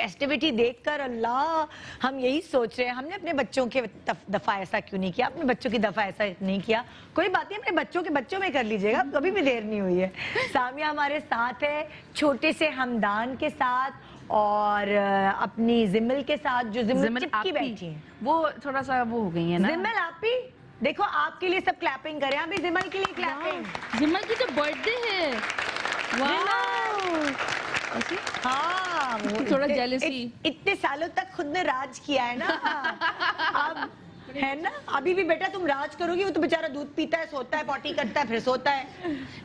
Festivity देखकर अल्लाह हम यही सोच रहे हैं, हमने अपने बच्चों के दफा ऐसा क्यों नहीं किया, अपने बच्चों की दफा ऐसा नहीं किया। कोई बात नहीं, अपने बच्चों के बच्चों में कर लीजिएगा, कभी भी देर नहीं हुई है। सामिया हमारे साथ है, छोटे से हमदान के साथ और अपनी जिमल के साथ, जो जिमल चिपकी बैठी है, वो थोड़ा सा वो हो गई है ना। जिमल आप भी देखो, आपके लिए सब क्लैपिंग करें, अभी जिमल के लिए क्लैपिंग। जिमल की तो बर्थडे है। हाँ, थोड़ा जेलसी। इतने सालों तक खुद ने राज किया है ना, अब है ना, अभी भी बेटा तुम राज करोगी। वो तो बेचारा दूध पीता है, सोता है, पॉटी करता है, फिर सोता है,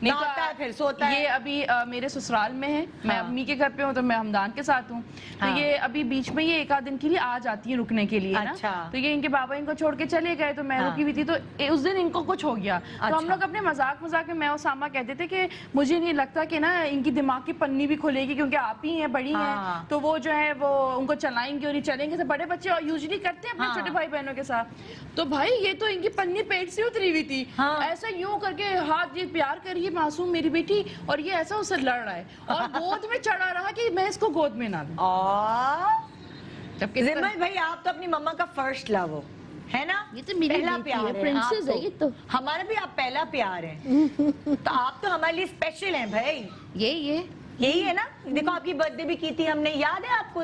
नहाता है, फिर सोता है। ये अभी मेरे ससुराल में है, मैं अम्मी के घर पे हूँ, तो मैं हमदान के साथ हूँ। तो ये अभी बीच में ये एक आध दिन के लिए आ जाती है रुकने के लिए ना। तो ये इनके बाबा इनको छोड़ के चले गए, तो मैं रुकी हुई थी, तो उस दिन इनको कुछ हो गया। तो हम लोग अपने मजाक में मैं और सामा कहते थे कि मुझे नहीं लगता कि ना इनकी दिमाग की पन्नी भी खुलेगी, क्योंकि आप ही हैं, बड़ी हैं, तो वो जो है वो उनको चलाएंगे और चलेंगे। तो बड़े बच्चे यूजुअली करते हैं अपने छोटे भाई बहनों के साथ। तो भाई ये तो इनकी पन्नी पेट से उतरी हुई थी, ऐसा यूं करके हाथ, ये प्यार करिए मासूम मेरी बेटी, और ये ऐसा उससे लड़ रहा है और गोद में चढ़ा रहा कि मैं इसको गोद में ना दूं। जिमल भाई, आप तो अपनी मम्मा का फर्स्ट लव हो, है ना? ये तो मेरी पहला प्यार है, प्रिंसेस है ये तो। हमारा भी आप पहला प्यार है। तो आप तो हमारे लिए स्पेशल हैं भाई। यही है ना। देखो आपकी बर्थडे भी की थी हमने, याद है आपको?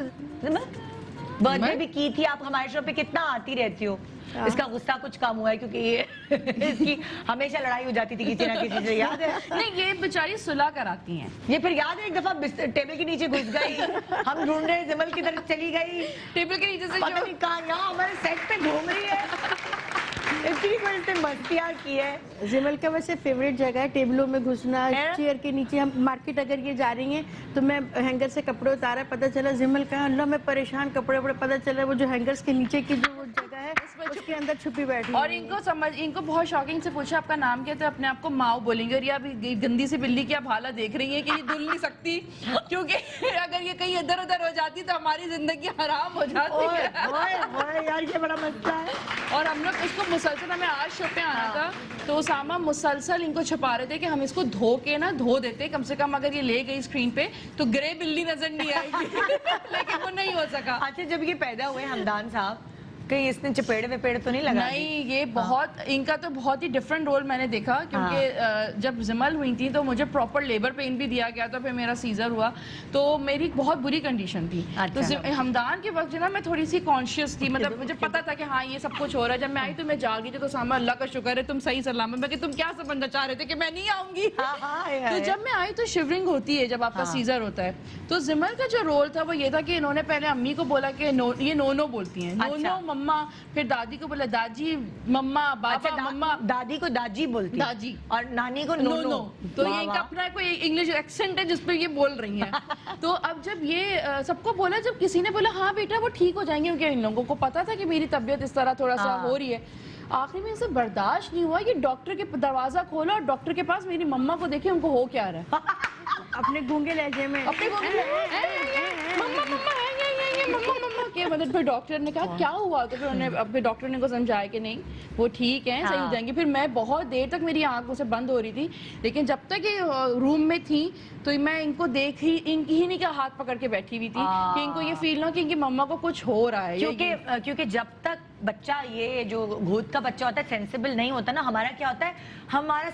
बर्थडे भी की थी, आप हमारे शो पे कितना आती रहती हो। इसका गुस्सा कुछ कम हुआ है, क्योंकि ये इसकी हमेशा लड़ाई हो जाती थी किसी ना किसी से, याद है? नहीं, ये बेचारी सुलह कराती हैं। ये फिर याद है एक दफा टेबल के नीचे घुस गई, हम ढूंढ रहे, जिमल की तरफ चली गई, टेबल के नीचे से पता नहीं कहाँ, यहाँ हमारे सेट पे घूम रही है। इतनी बड़ी से मस्तियाँ की है। जिमल का वैसे फेवरेट जगह है टेबलों में घुसना, चेयर के नीचे। हम मार्केट अगर ये जा रही हैं तो मैं हैंगर से कपड़े उतारा, पता चला जिमल का, अल्लाह मैं परेशान, कपड़े पता चला वो जो हैंगर्स के नीचे की जो वो जगह है उसके अंदर छुपी बैठी। और इनको बहुत शॉकिंग से पूछा आपका नाम क्या, तो अपने आप को माओ बोलेंगे। और ये अभी गंदी सी बिल्ली की आप हालत देख रही है कि ये दुल नहीं सकती, क्योंकि अगर ये कहीं इधर उधर हो जाती तो हमारी जिंदगी हराम हो जाती है। यार ये बड़ा मसला है। और हम लोग इसको मुसलसल, हमें आज शो पे आना था, तो उसामा मुसलसल इनको छुपा रहे थे कि हम इसको धो देते, कम से कम अगर ये ले गई स्क्रीन पे तो ग्रे बिल्ली नजर नहीं आएगी। लेकिन वो नहीं हो सका। अच्छा, जब ये पैदा हुए हमदान साहब, कहीं इसने चपेड़ वेपेड़ तो नहीं लगा? नहीं, ये बहुत इनका तो बहुत ही डिफरेंट रोल मैंने देखा, क्योंकि जब जिमल हुई थी तो मुझे प्रॉपर लेबर पेन भी दिया गया था, फिर मेरा सीजर हुआ, तो मेरी बहुत बुरी कंडीशन थी। तो हमदान के वक्त जो ना मैं थोड़ी सी कॉन्शियस थी, मतलब मुझे पता था कि हाँ ये सब कुछ हो रहा है। जब मैं आई तो मैं जागी थी, तो सामा अल्लाह का शुक्र है तुम सही सलामत। मैं कि तुम क्या समझना चाह रहे थे कि मैं नहीं आऊंगी? तो जब मैं आई तो शिवरिंग होती है जब आपका सीजर होता है। तो जिमल का जो रोल था वो ये था कि इन्होंने पहले अम्मी को बोला कि ये नो बोलती है, नो मम्मा, फिर दादी को बोला दादी, मम्मा, बाबा, मम्मा। दादी को दाजी बोलती, दाजी, और नानी को नो। तो ये इनका अपना कोई इंग्लिश एक्सेंट है जिसपे ये बोल रही हैं। तो अब जब ये सबको बोला, जब किसी ने बोला हाँ बेटा वो ठीक हो जाएंगे, क्योंकि इन लोगों को पता था कि मेरी तबीयत इस तरह थोड़ा सा हो रही है। आखिर में इसे बर्दाश्त नहीं हुआ, ये डॉक्टर के दरवाजा खोला और डॉक्टर के पास मेरी मम्मा को देखे उनको हो क्या रहा है। अपने गूंगे लहजे में, मम्मा के मतलब। फिर डॉक्टर ने कहा क्या हुआ, तो फिर डॉक्टर ने को समझाया कि नहीं वो ठीक है, सही हो जाएंगे। फिर मैं बहुत देर तक मेरी आंखों से बंद हो रही थी, लेकिन जब तक ये रूम में थी तो मैं इनको देख ही इन्हीं का हाथ पकड़ के बैठी हुई थी कि इनको ये फील ना कि इनकी मम्मा को कुछ हो रहा है। क्योंकि जब तक बच्चा, ये जो गोद का बच्चा होता है, सेंसिबल नहीं होता ना, हमारा क्या होता है, हमारी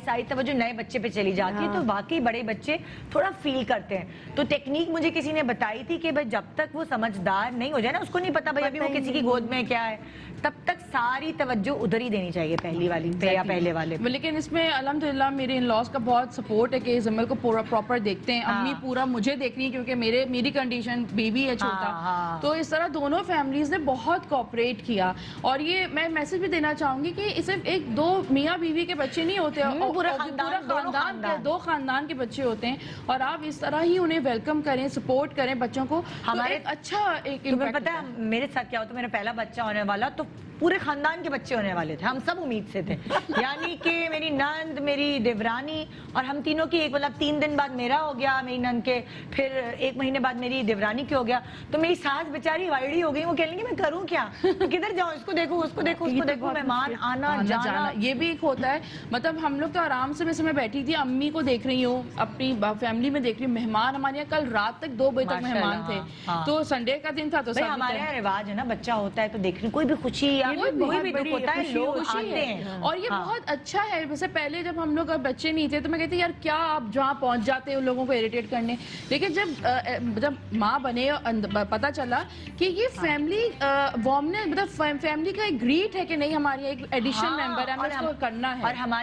सारी तवज्जो नए बच्चे पे चली जाती है। तो वाकई बड़े बच्चे थोड़ा फील करते हैं। तो टेक्निक मुझे किसी ने बताई थी कि भाई जब तक वो समझदार नहीं हो जाए ना, उसको नहीं पता भाई अभी वो किसी की गोद में क्या है, तब तक सारी तवज्जो उधर ही देनी चाहिए, पहली वाली पे या पहले वाले पे। लेकिन इसमें अल्हम्दुलिल्लाह मेरे इन लॉज का बहुत सपोर्ट है कि जिमल को पूरा प्रॉपर देखते हैं। अम्मी पूरा मुझे देख रही है, क्योंकि मेरी कंडीशन बेबी है छोटा। तो इस तरह दोनों फैमिलीज ने बहुत कोऑपरेट किया। और ये मैं मैसेज भी देना चाहूंगी कि इसे एक दो मियाँ बीवी के बच्चे नहीं होते, पूरा खानदान के, दो खानदान के बच्चे होते हैं। और आप इस तरह ही उन्हें वेलकम करें, सपोर्ट करें बच्चों को, हमारे अच्छा एक इम्पैक्ट। पता है मेरे साथ क्या होता, मेरा पहला बच्चा होने वाला, तो पूरे खानदान के बच्चे होने वाले थे, हम सब उम्मीद से थे। यानी कि मेरी नंद, मेरी देवरानी और हम तीनों की, एक मतलब 3 दिन बाद मेरा हो गया, मेरी नंद के, फिर 1 महीने बाद मेरी देवरानी के हो गया। तो मेरी सास बेचारी वाइडी हो गई, वो कह लेंगे मैं करूँ क्या, क्या, किधर जाओ, इसको देखो, उसको देखो, उसको देखो, मेहमान आना जाना, ये भी एक होता है। मतलब हम लोग तो आराम से, वैसे मैं बैठी थी अम्मी को देख रही हूँ, अपनी फैमिली में देख रही हूँ, मेहमान हमारे यहाँ कल रात तक 2 बजे तक मेहमान थे। तो संडे का दिन था तो हमारे यहाँ रिवाज है ना, बच्चा होता है तो देखने कोई भी खुशी या कोई भी दुख होता है, लोग आते हैं। और ये बहुत अच्छा है। वैसे पहले जब हम लोग बच्चे नहीं थे तो मैं कहती यार क्या आप जहाँ पहुंच जाते हो लोगों को इरिटेट करने, लेकिन जब माँ बने पता चला कि ये फैमिली वार्मनेस, मतलब फैमिली का एक ग्रीट है कि नहीं, हमारी एक एडिशन मेंबर है, हमें इसको करना है। और हमारे